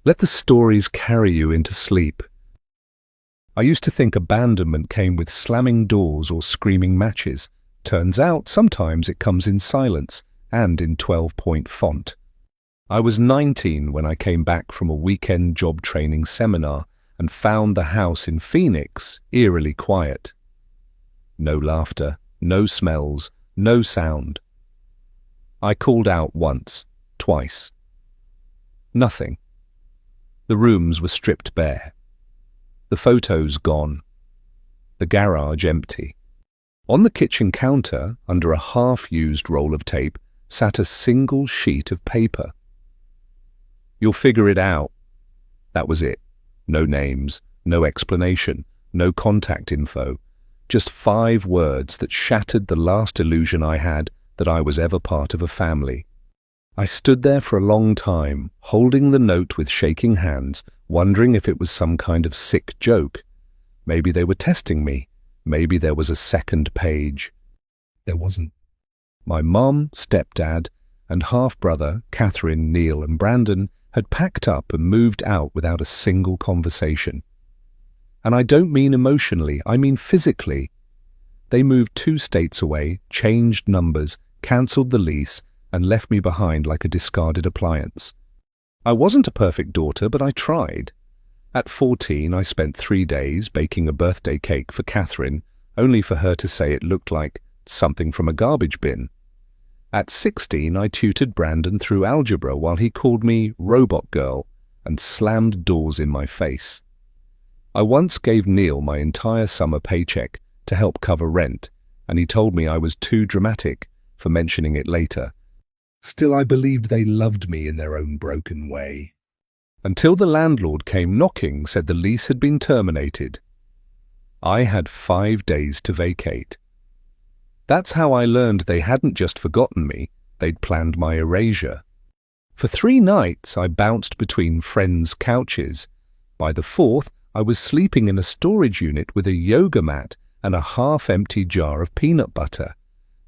Let the stories carry you into sleep. I used to think abandonment came with slamming doors or screaming matches. Turns out sometimes it comes in silence and in 12-point font. I was 19 when I came back from a weekend job training seminar and found the house in Phoenix eerily quiet. No laughter, no smells, no sound. I called out once, twice. Nothing. The rooms were stripped bare. The photos gone. The garage empty. On the kitchen counter, under a half-used roll of tape, sat a single sheet of paper. You'll figure it out. That was it. No names, no explanation, no contact info. Just 5 words that shattered the last illusion I had that I was ever part of a family. I stood there for a long time, holding the note with shaking hands, wondering if it was some kind of sick joke. Maybe they were testing me. Maybe there was a second page. There wasn't. My mom, stepdad, and half-brother, Catherine, Neil, and Brandon, had packed up and moved out without a single conversation. And I don't mean emotionally, I mean physically. They moved 2 states away, changed numbers, cancelled the lease, and left me behind like a discarded appliance. I wasn't a perfect daughter, but I tried. At 14, I spent 3 days baking a birthday cake for Catherine, only for her to say it looked like something from a garbage bin. At 16, I tutored Brandon through algebra while he called me Robot Girl and slammed doors in my face. I once gave Neil my entire summer paycheck to help cover rent, and he told me I was too dramatic for mentioning it later. Still, I believed they loved me in their own broken way. Until the landlord came knocking, said the lease had been terminated. I had 5 days to vacate. That's how I learned they hadn't just forgotten me, they'd planned my erasure. For 3 nights, I bounced between friends' couches. By the 4th, I was sleeping in a storage unit with a yoga mat and a half-empty jar of peanut butter.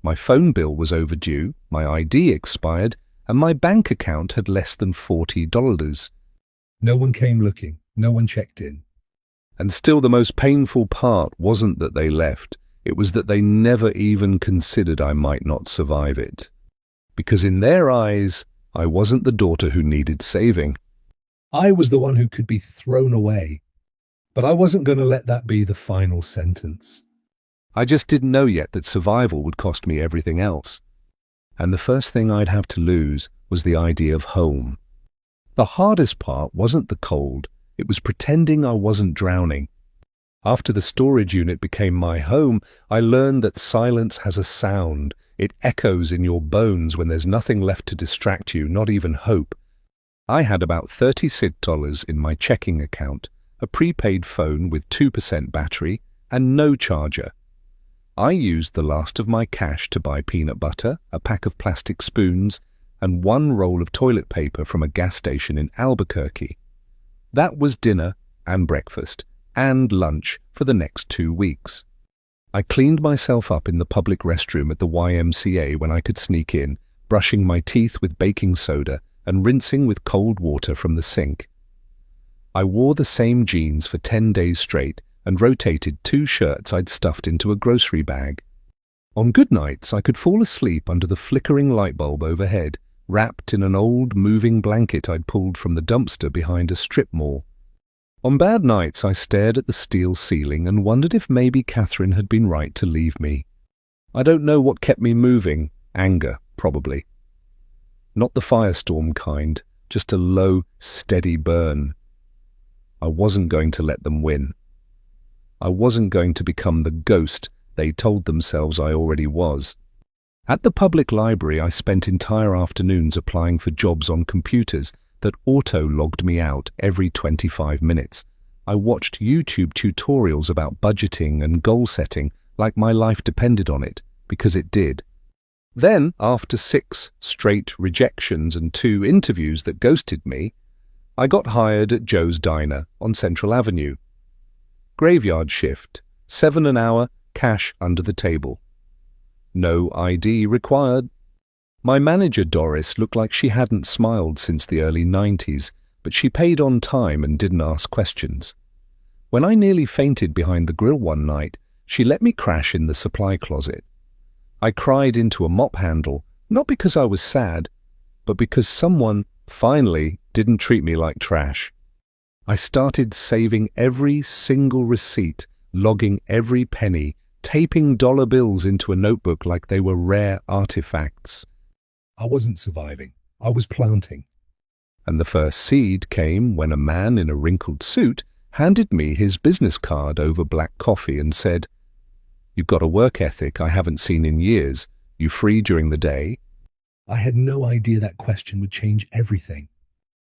My phone bill was overdue, my ID expired, and my bank account had less than $40. No one came looking, no one checked in. And still the most painful part wasn't that they left, it was that they never even considered I might not survive it. Because in their eyes, I wasn't the daughter who needed saving. I was the one who could be thrown away. But I wasn't going to let that be the final sentence. I just didn't know yet that survival would cost me everything else. And the first thing I'd have to lose was the idea of home. The hardest part wasn't the cold, it was pretending I wasn't drowning. After the storage unit became my home, I learned that silence has a sound. It echoes in your bones when there's nothing left to distract you, not even hope. I had about $36 in my checking account, a prepaid phone with 2% battery, and no charger. I used the last of my cash to buy peanut butter, a pack of plastic spoons, and 1 roll of toilet paper from a gas station in Albuquerque. That was dinner and breakfast and lunch for the next 2 weeks. I cleaned myself up in the public restroom at the YMCA when I could sneak in, brushing my teeth with baking soda and rinsing with cold water from the sink. I wore the same jeans for 10 days straight and rotated 2 shirts I'd stuffed into a grocery bag. On good nights, I could fall asleep under the flickering light bulb overhead, wrapped in an old moving blanket I'd pulled from the dumpster behind a strip mall. On bad nights, I stared at the steel ceiling and wondered if maybe Catherine had been right to leave me. I don't know what kept me moving. Anger, probably. Not the firestorm kind, just a low, steady burn. I wasn't going to let them win. I wasn't going to become the ghost they told themselves I already was. At the public library, I spent entire afternoons applying for jobs on computers that auto-logged me out every 25 minutes. I watched YouTube tutorials about budgeting and goal setting like my life depended on it, because it did. Then, after 6 straight rejections and 2 interviews that ghosted me, I got hired at Joe's Diner on Central Avenue. Graveyard shift, $7 an hour, cash under the table. No ID required. My manager, Doris, looked like she hadn't smiled since the early 90s, but she paid on time and didn't ask questions. When I nearly fainted behind the grill one night, she let me crash in the supply closet. I cried into a mop handle, not because I was sad, but because someone, finally, didn't treat me like trash. I started saving every single receipt, logging every penny, taping dollar bills into a notebook like they were rare artifacts. I wasn't surviving. I was planting. And the first seed came when a man in a wrinkled suit handed me his business card over black coffee and said, "You've got a work ethic I haven't seen in years. You free during the day?" I had no idea that question would change everything.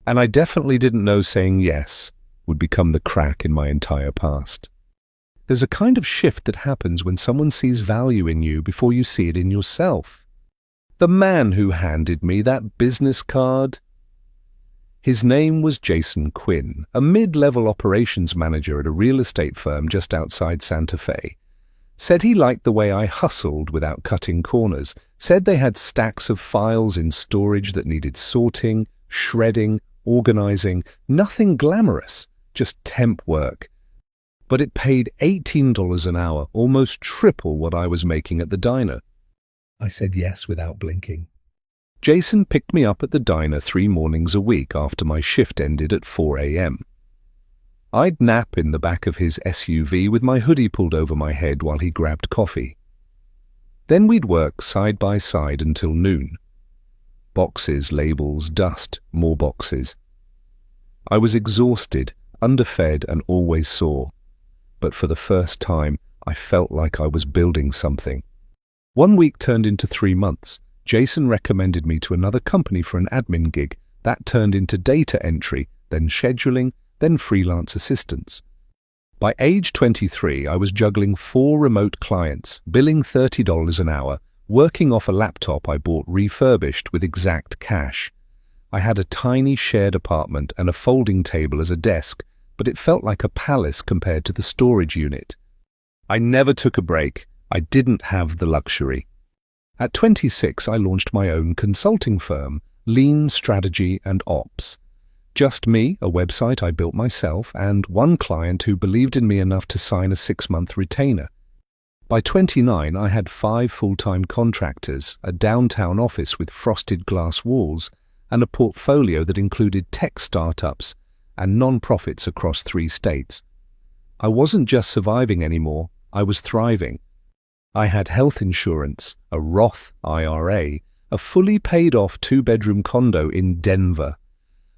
And I definitely didn't know saying yes would become the crack in my entire past. There's a kind of shift that happens when someone sees value in you before you see it in yourself. The man who handed me that business card, his name was Jason Quinn, a mid-level operations manager at a real estate firm just outside Santa Fe. Said he liked the way I hustled without cutting corners, said they had stacks of files in storage that needed sorting, shredding, organizing, nothing glamorous, just temp work. But it paid $18 an hour, almost triple what I was making at the diner. I said yes without blinking. Jason picked me up at the diner 3 mornings a week after my shift ended at 4 a.m. I'd nap in the back of his SUV with my hoodie pulled over my head while he grabbed coffee. Then we'd work side by side until noon. Boxes, labels, dust, more boxes. I was exhausted, underfed, and always sore. But for the first time, I felt like I was building something. 1 week turned into 3 months. Jason recommended me to another company for an admin gig. That turned into data entry, then scheduling, then freelance assistance. By age 23, I was juggling 4 remote clients, billing $30 an hour, working off a laptop I bought refurbished with exact cash. I had a tiny shared apartment and a folding table as a desk, but it felt like a palace compared to the storage unit. I never took a break. I didn't have the luxury. At 26, I launched my own consulting firm, Lean Strategy and Ops. Just me, a website I built myself, and one client who believed in me enough to sign a 6-month retainer. By 29, I had 5 full-time contractors, a downtown office with frosted glass walls, and a portfolio that included tech startups and non-profits across 3 states. I wasn't just surviving anymore, I was thriving. I had health insurance, a Roth IRA, a fully paid-off 2-bedroom condo in Denver.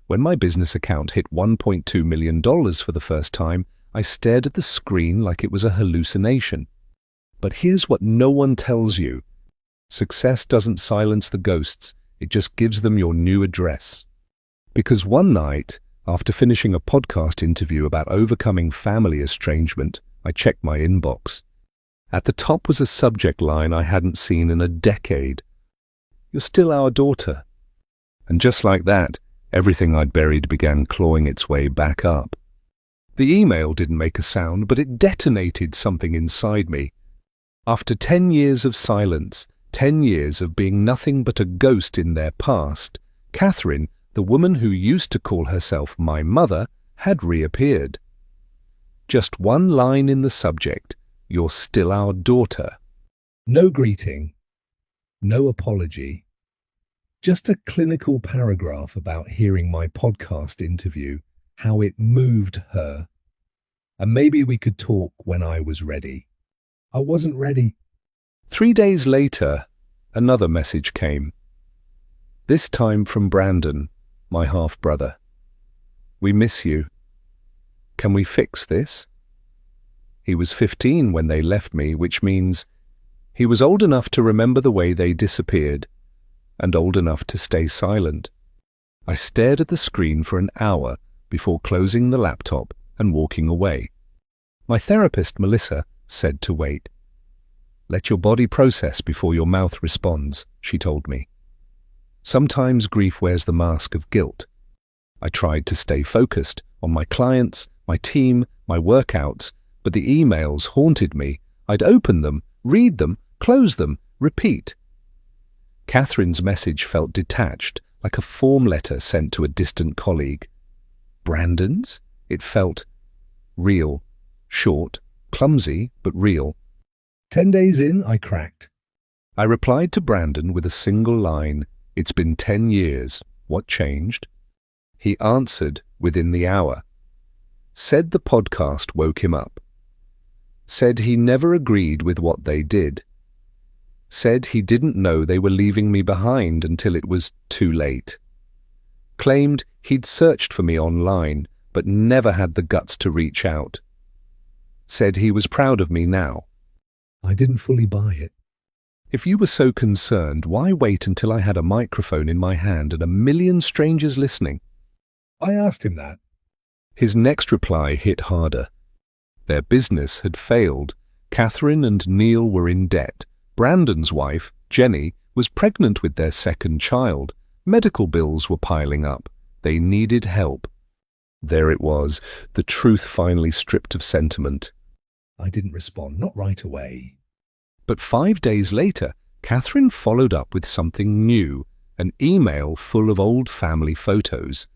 When my business account hit $1.2 million for the first time, I stared at the screen like it was a hallucination. But here's what no one tells you. Success doesn't silence the ghosts, it just gives them your new address. Because one night, after finishing a podcast interview about overcoming family estrangement, I checked my inbox. At the top was a subject line I hadn't seen in a decade. "You're still our daughter." And just like that, everything I'd buried began clawing its way back up. The email didn't make a sound, but it detonated something inside me. After 10 years of silence, 10 years of being nothing but a ghost in their past, Catherine, the woman who used to call herself my mother, had reappeared. Just one line in the subject, "You're still our daughter." No greeting, no apology, just a clinical paragraph about hearing my podcast interview, how it moved her. And maybe we could talk when I was ready. I wasn't ready. 3 days later, another message came. This time from Brandon, my half-brother. "We miss you. Can we fix this?" He was 15 when they left me, which means he was old enough to remember the way they disappeared and old enough to stay silent. I stared at the screen for an hour before closing the laptop and walking away. My therapist, Melissa, said to wait. "Let your body process before your mouth responds," she told me. Sometimes grief wears the mask of guilt. I tried to stay focused on my clients, my team, my workouts, but the emails haunted me. I'd open them, read them, close them, repeat. Catherine's message felt detached, like a form letter sent to a distant colleague. Brandon's? It felt real, short, clumsy, but real. 10 days in, I cracked. I replied to Brandon with a single line, "It's been 10 years. What changed?" He answered within the hour. Said the podcast woke him up. Said he never agreed with what they did. Said he didn't know they were leaving me behind until it was too late. Claimed he'd searched for me online, but never had the guts to reach out. Said he was proud of me now. I didn't fully buy it. If you were so concerned, why wait until I had a microphone in my hand and a million strangers listening? I asked him that. His next reply hit harder. Their business had failed. Catherine and Neil were in debt. Brandon's wife, Jenny, was pregnant with their second child. Medical bills were piling up. They needed help. There it was, the truth finally stripped of sentiment. I didn't respond, not right away. But 5 days later, Catherine followed up with something new, an email full of old family photos.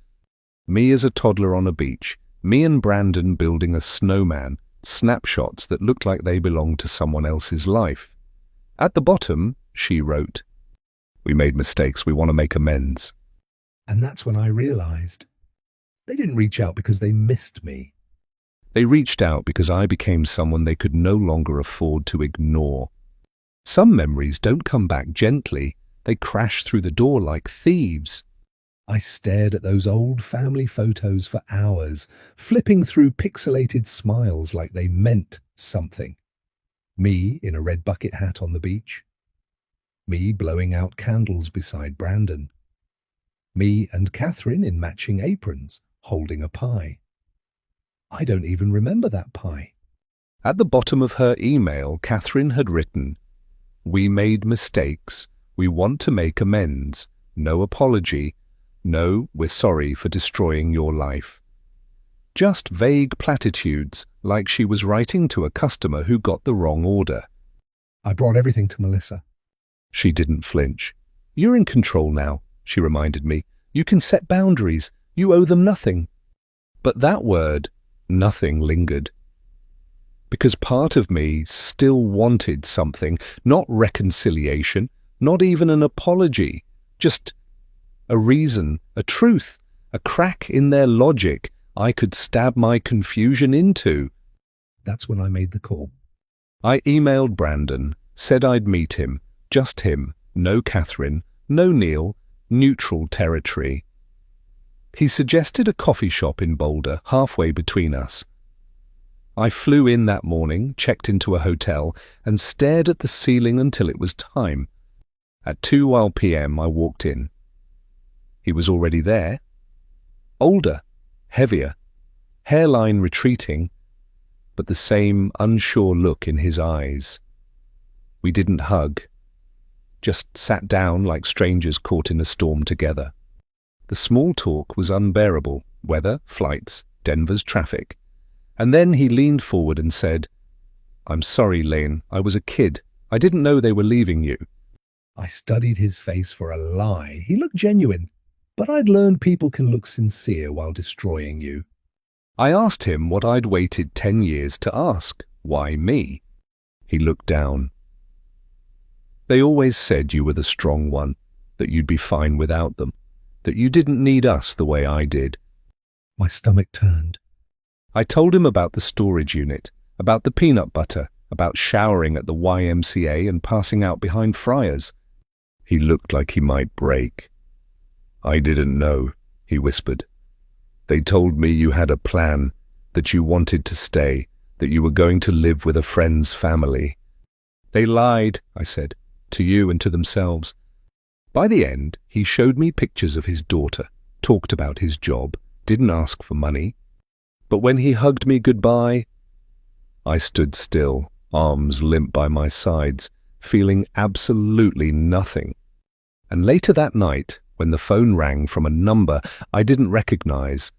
Me as a toddler on a beach, me and Brandon building a snowman, snapshots that looked like they belonged to someone else's life. At the bottom, she wrote, "We made mistakes, we want to make amends." And that's when I realized. They didn't reach out because they missed me. They reached out because I became someone they could no longer afford to ignore. Some memories don't come back gently. They crash through the door like thieves. I stared at those old family photos for hours, flipping through pixelated smiles like they meant something. Me in a red bucket hat on the beach. Me blowing out candles beside Brandon. Me and Catherine in matching aprons, holding a pie. I don't even remember that pie. At the bottom of her email, Catherine had written, "We made mistakes. We want to make amends. No apology. No, we're sorry for destroying your life." Just vague platitudes, like she was writing to a customer who got the wrong order. I brought everything to Melissa. She didn't flinch. "You're in control now," she reminded me. "You can set boundaries. You owe them nothing." But that word, nothing, lingered. Because part of me still wanted something, not reconciliation, not even an apology, just a reason, a truth, a crack in their logic I could stab my confusion into. That's when I made the call. I emailed Brandon, said I'd meet him, just him, no Catherine, no Neil, neutral territory. He suggested a coffee shop in Boulder, halfway between us. I flew in that morning, checked into a hotel, and stared at the ceiling until it was time. At 2 p.m. I walked in. He was already there. Older, heavier, hairline retreating, but the same unsure look in his eyes. We didn't hug, just sat down like strangers caught in a storm together. The small talk was unbearable, weather, flights, Denver's traffic. And then he leaned forward and said, "I'm sorry, Lane, I was a kid. I didn't know they were leaving you." I studied his face for a lie. He looked genuine, but I'd learned people can look sincere while destroying you. I asked him what I'd waited 10 years to ask. Why me? He looked down. "They always said you were the strong one, that you'd be fine without them, that you didn't need us the way I did." My stomach turned. I told him about the storage unit, about the peanut butter, about showering at the YMCA and passing out behind fryers. He looked like he might break. "I didn't know," he whispered. "They told me you had a plan, that you wanted to stay, that you were going to live with a friend's family." "They lied," I said, "to you and to themselves." By the end, he showed me pictures of his daughter, talked about his job, didn't ask for money. But when he hugged me goodbye, I stood still, arms limp by my sides, feeling absolutely nothing. And later that night, when the phone rang from a number I didn't recognize,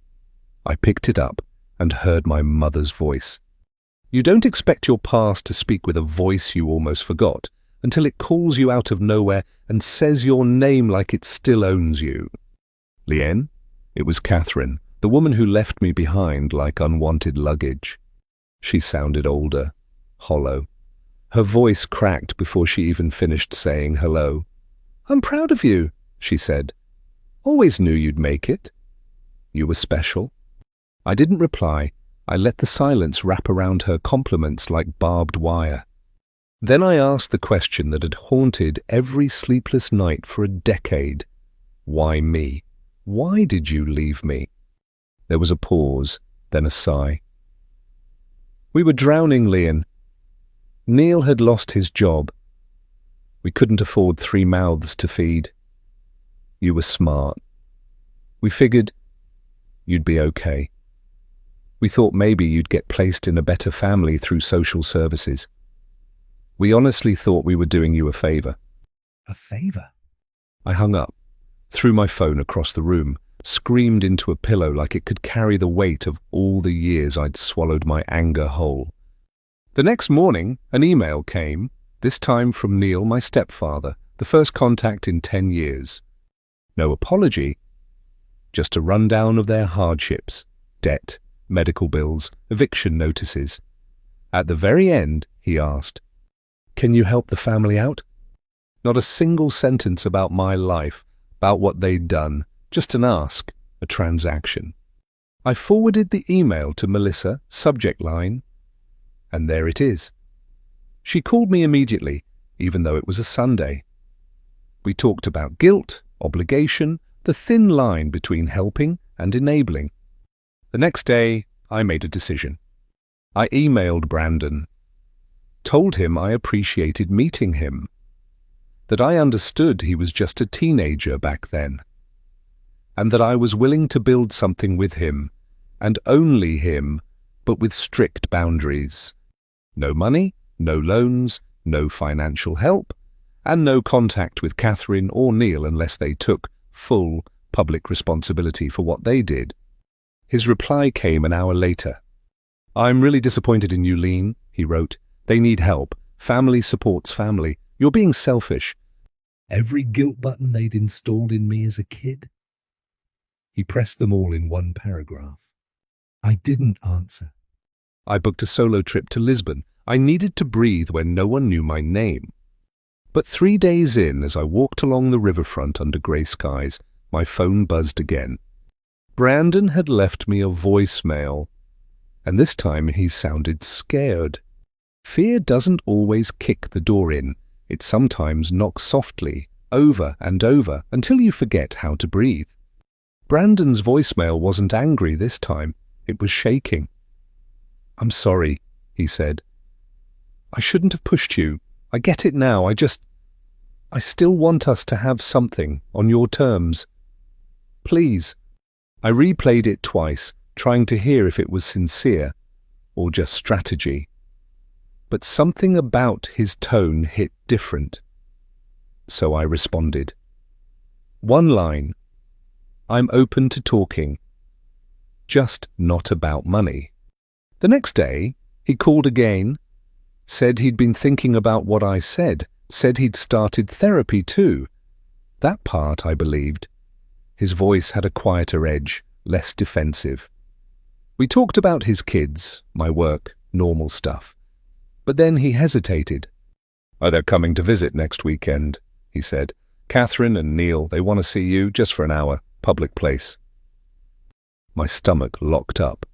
I picked it up and heard my mother's voice. You don't expect your past to speak with a voice you almost forgot until it calls you out of nowhere and says your name like it still owns you. "Lien?" It was Catherine, The woman who left me behind like unwanted luggage. She sounded older, hollow. Her voice cracked before she even finished saying hello. "I'm proud of you," she said. "Always knew you'd make it. You were special." I didn't reply. I let the silence wrap around her compliments like barbed wire. Then I asked the question that had haunted every sleepless night for a decade. Why me? Why did you leave me? There was a pause, then a sigh. We were drowning, Lian. Neil had lost his job. We couldn't afford 3 mouths to feed. You were smart. We figured you'd be okay. We thought maybe you'd get placed in a better family through social services. We honestly thought we were doing you a favor. A favor? I hung up, threw my phone across the room, screamed into a pillow like it could carry the weight of all the years I'd swallowed my anger whole. The next morning, an email came, this time from Neil, my stepfather, the first contact in 10 years. No apology, just a rundown of their hardships, debt, medical bills, eviction notices. At the very end, he asked, "Can you help the family out?" Not a single sentence about my life, about what they'd done, just an ask, a transaction. I forwarded the email to Melissa, subject line, and there it is. She called me immediately, even though it was a Sunday. We talked about guilt, obligation, the thin line between helping and enabling. The next day, I made a decision. I emailed Brandon, told him I appreciated meeting him, that I understood he was just a teenager back then, and that I was willing to build something with him, and only him, but with strict boundaries. No money, no loans, no financial help, and no contact with Catherine or Neil unless they took full public responsibility for what they did. His reply came an hour later. "I'm really disappointed in you, Lean," he wrote. "They need help. Family supports family. You're being selfish." Every guilt button they'd installed in me as a kid. He pressed them all in one paragraph. I didn't answer. I booked a solo trip to Lisbon. I needed to breathe when no one knew my name. But 3 days in, as I walked along the riverfront under grey skies, my phone buzzed again. Brandon had left me a voicemail, and this time he sounded scared. Fear doesn't always kick the door in. It sometimes knocks softly, over and over, until you forget how to breathe. Brandon's voicemail wasn't angry this time. It was shaking. "I'm sorry," he said. "I shouldn't have pushed you. I get it now. I still want us to have something on your terms. Please." I replayed it twice, trying to hear if it was sincere or just strategy. But something about his tone hit different. So I responded. One line. "I'm open to talking. Just not about money." The next day, he called again, said he'd been thinking about what I said he'd started therapy too. That part I believed. His voice had a quieter edge, less defensive. We talked about his kids, my work, normal stuff. But then he hesitated. "Oh, they're coming to visit next weekend," he said. "Catherine and Neil, they want to see you just for an hour, public place." My stomach locked up.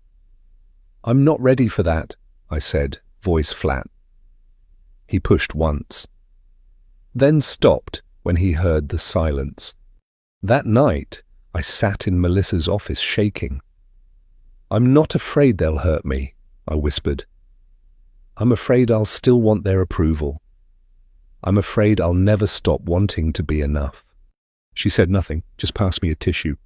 "I'm not ready for that," I said, voice flat. He pushed once, then stopped when he heard the silence. That night, I sat in Melissa's office shaking. "I'm not afraid they'll hurt me," I whispered. "I'm afraid I'll still want their approval. I'm afraid I'll never stop wanting to be enough." She said nothing, just passed me a tissue.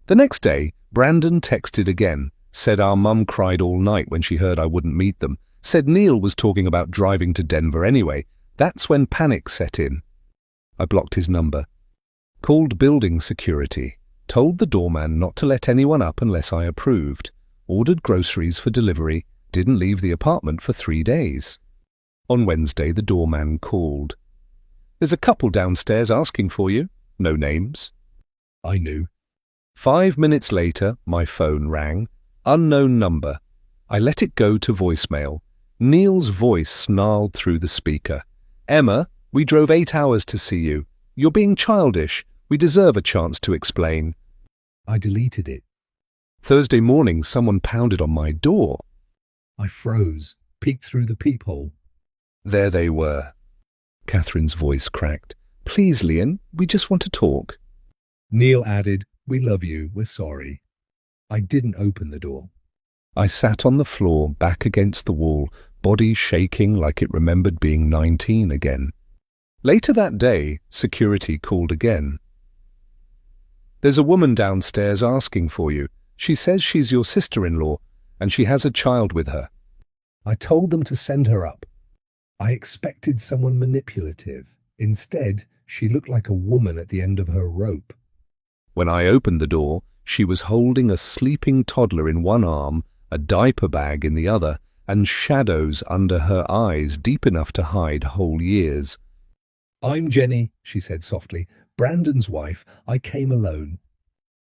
The next day, Brandon texted again, said our mum cried all night when she heard I wouldn't meet them, said Neil was talking about driving to Denver anyway. That's when panic set in. I blocked his number, called building security, told the doorman not to let anyone up unless I approved, ordered groceries for delivery, didn't leave the apartment for 3 days. On Wednesday, the doorman called. "There's a couple downstairs asking for you. No names." I knew. 5 minutes later, my phone rang. Unknown number. I let it go to voicemail. Neil's voice snarled through the speaker. "Emma, we drove 8 hours to see you. You're being childish. We deserve a chance to explain." I deleted it. Thursday morning, someone pounded on my door. I froze, peeked through the peephole. There they were. Catherine's voice cracked. "Please, Liam, we just want to talk." Neil added, "We love you, we're sorry." I didn't open the door. I sat on the floor, back against the wall, body shaking like it remembered being 19 again. Later that day, security called again. "There's a woman downstairs asking for you. She says she's your sister-in-law, and she has a child with her." I told them to send her up. I expected someone manipulative. Instead, she looked like a woman at the end of her rope. When I opened the door, she was holding a sleeping toddler in one arm, a diaper bag in the other, and shadows under her eyes deep enough to hide whole years. "I'm Jenny," she said softly. "Brandon's wife. I came alone."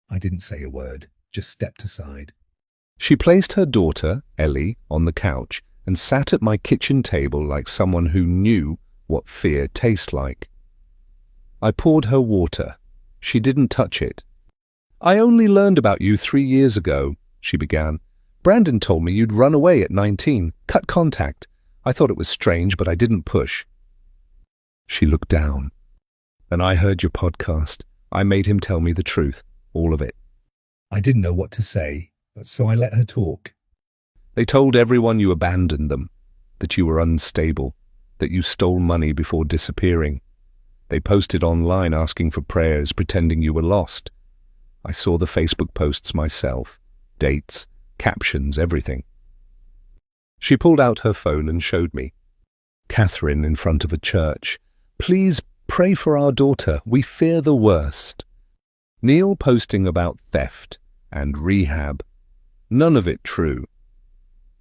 I didn't say a word, just stepped aside. She placed her daughter, Ellie, on the couch and sat at my kitchen table like someone who knew what fear tastes like. I poured her water. She didn't touch it. "I only learned about you 3 years ago," she began. "Brandon told me you'd run away at 19, cut contact. I thought it was strange, but I didn't push." She looked down. "And I heard your podcast. I made him tell me the truth, all of it." I didn't know what to say, so I let her talk. "They told everyone you abandoned them, that you were unstable, that you stole money before disappearing. They posted online asking for prayers, pretending you were lost. I saw the Facebook posts myself, dates, captions, everything." She pulled out her phone and showed me. Catherine in front of a church. "Please pray for our daughter. We fear the worst." Neil posting about theft and rehab. None of it true.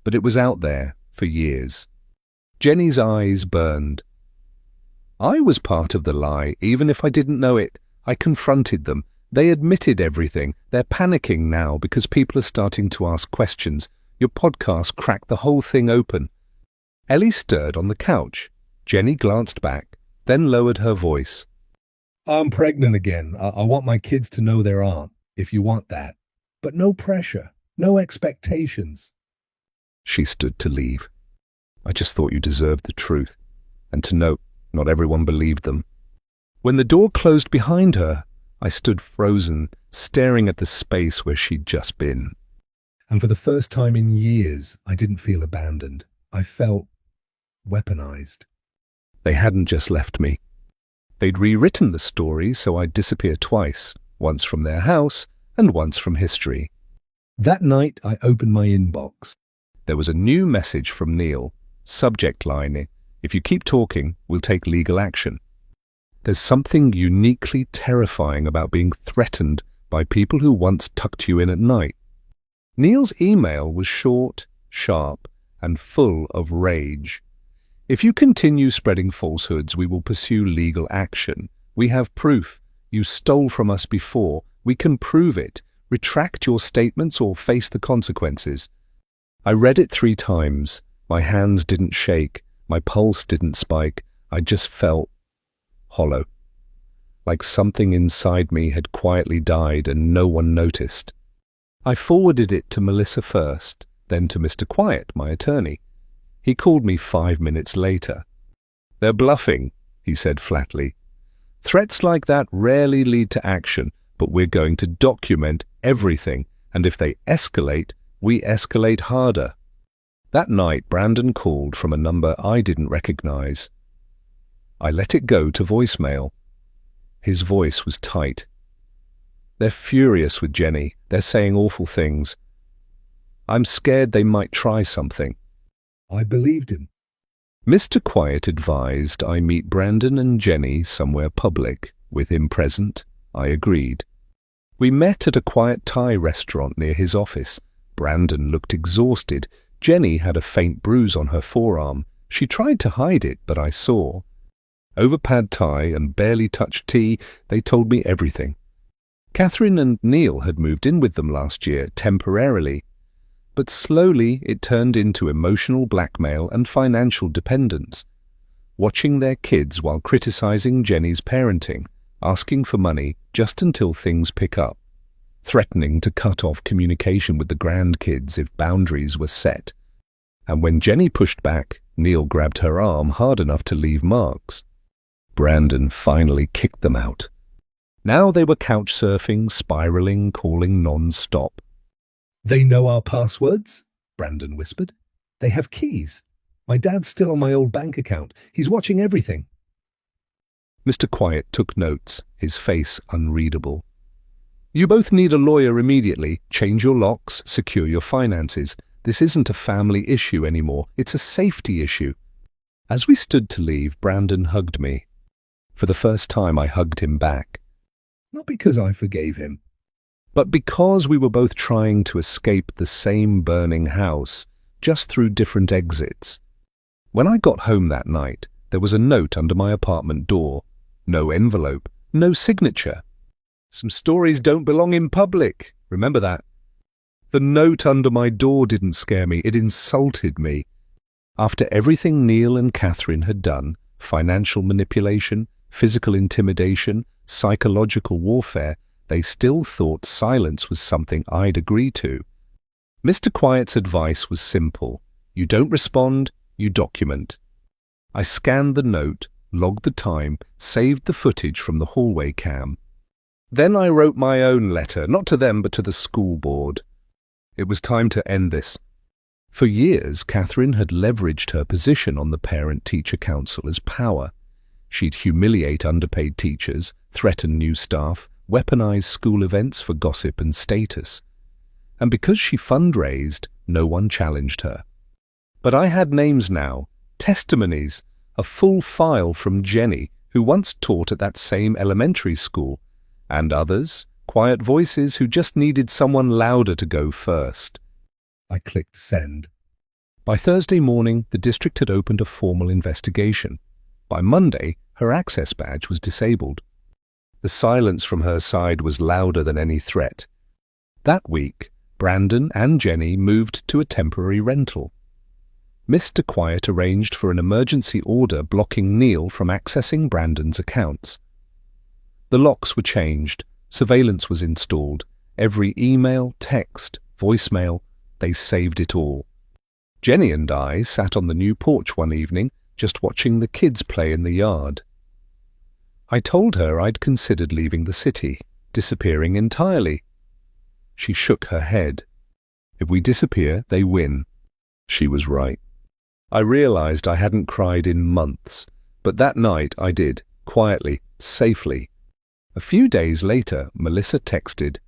But it was out there for years. Jenny's eyes burned. I was part of the lie, even if I didn't know it. I confronted them. They admitted everything. They're panicking now because people are starting to ask questions. Your podcast cracked the whole thing open. Ellie stirred on the couch. Jenny glanced back, then lowered her voice. "I'm pregnant again. I want my kids to know there aren't, if you want that. But no pressure, no expectations." She stood to leave. "I just thought you deserved the truth. And to note, not everyone believed them." When the door closed behind her, I stood frozen, staring at the space where she'd just been. And for the first time in years, I didn't feel abandoned. I felt weaponized. They hadn't just left me. They'd rewritten the story so I'd disappear twice, once from their house and once from history. That night, I opened my inbox. There was a new message from Neil. Subject line, "If you keep talking, we'll take legal action." There's something uniquely terrifying about being threatened by people who once tucked you in at night. Neil's email was short, sharp, and full of rage. "If you continue spreading falsehoods, we will pursue legal action. We have proof. You stole from us before. We can prove it. Retract your statements or face the consequences." I read it 3 times. My hands didn't shake. My pulse didn't spike. I just felt hollow. Like something inside me had quietly died and no one noticed. I forwarded it to Melissa first, then to Mr. Quiet, my attorney. He called me 5 minutes later. "They're bluffing," he said flatly. "Threats like that rarely lead to action, but we're going to document everything, and if they escalate, we escalate harder." That night, Brandon called from a number I didn't recognize. I let it go to voicemail. His voice was tight. "They're furious with Jenny. They're saying awful things. I'm scared they might try something." I believed him. Mr. Quiet advised I meet Brandon and Jenny somewhere public, with him present. I agreed. We met at a quiet Thai restaurant near his office. Brandon looked exhausted. Jenny had a faint bruise on her forearm. She tried to hide it, but I saw. Over pad thai and barely touched tea, they told me everything. Catherine and Neil had moved in with them last year, temporarily, but slowly it turned into emotional blackmail and financial dependence, watching their kids while criticizing Jenny's parenting, asking for money just until things pick up, threatening to cut off communication with the grandkids if boundaries were set. And when Jenny pushed back, Neil grabbed her arm hard enough to leave marks. Brandon finally kicked them out. Now they were couch surfing, spiraling, calling non-stop. They know our passwords, Brandon whispered. They have keys. My dad's still on my old bank account. He's watching everything. Mr. Quiet took notes, his face unreadable. You both need a lawyer immediately. Change your locks, secure your finances. This isn't a family issue anymore. It's a safety issue. As we stood to leave, Brandon hugged me. For the first time, I hugged him back. Not because I forgave him, but because we were both trying to escape the same burning house, just through different exits. When I got home that night, there was a note under my apartment door. No envelope, no signature. Some stories don't belong in public. Remember that. The note under my door didn't scare me, it insulted me. After everything Neil and Catherine had done, financial manipulation, physical intimidation, psychological warfare, they still thought silence was something I'd agree to. Mr. Quiet's advice was simple. You don't respond, you document. I scanned the note, logged the time, saved the footage from the hallway cam. Then I wrote my own letter, not to them but to the school board. It was time to end this. For years, Catherine had leveraged her position on the parent-teacher council as power. She'd humiliate underpaid teachers, threaten new staff, weaponize school events for gossip and status. And because she fundraised, no one challenged her. But I had names now, testimonies, a full file from Jenny, who once taught at that same elementary school, and others, quiet voices who just needed someone louder to go first. I clicked send. By Thursday morning, the district had opened a formal investigation. By Monday, her access badge was disabled. The silence from her side was louder than any threat. That week, Brandon and Jenny moved to a temporary rental. Mr. Quiet arranged for an emergency order blocking Neil from accessing Brandon's accounts. The locks were changed, surveillance was installed, every email, text, voicemail, they saved it all. Jenny and I sat on the new porch one evening, just watching the kids play in the yard. I told her I'd considered leaving the city, disappearing entirely. She shook her head. If we disappear, they win. She was right. I realized I hadn't cried in months, but that night I did, quietly, safely. A few days later, Melissa texted,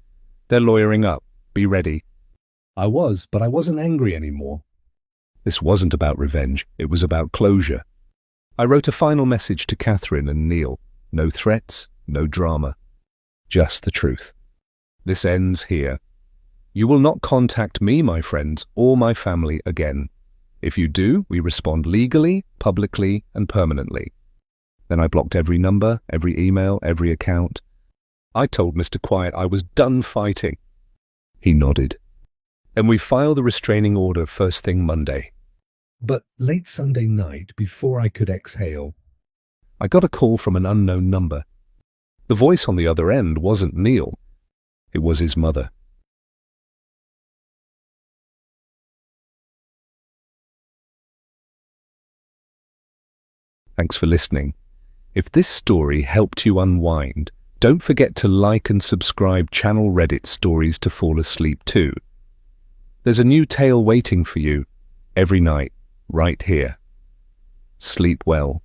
"They're lawyering up. Be ready." I was, but I wasn't angry anymore. This wasn't about revenge. It was about closure. I wrote a final message to Catherine and Neil. No threats, no drama. Just the truth. This ends here. You will not contact me, my friends, or my family again. If you do, we respond legally, publicly, and permanently. Then I blocked every number, every email, every account. I told Mr. Quiet I was done fighting. He nodded. And we filed the restraining order first thing Monday. But late Sunday night, before I could exhale, I got a call from an unknown number. The voice on the other end wasn't Neil. It was his mother. Thanks for listening. If this story helped you unwind, don't forget to like and subscribe channel Reddit Stories to Fall Asleep too. There's a new tale waiting for you every night, right here. Sleep well.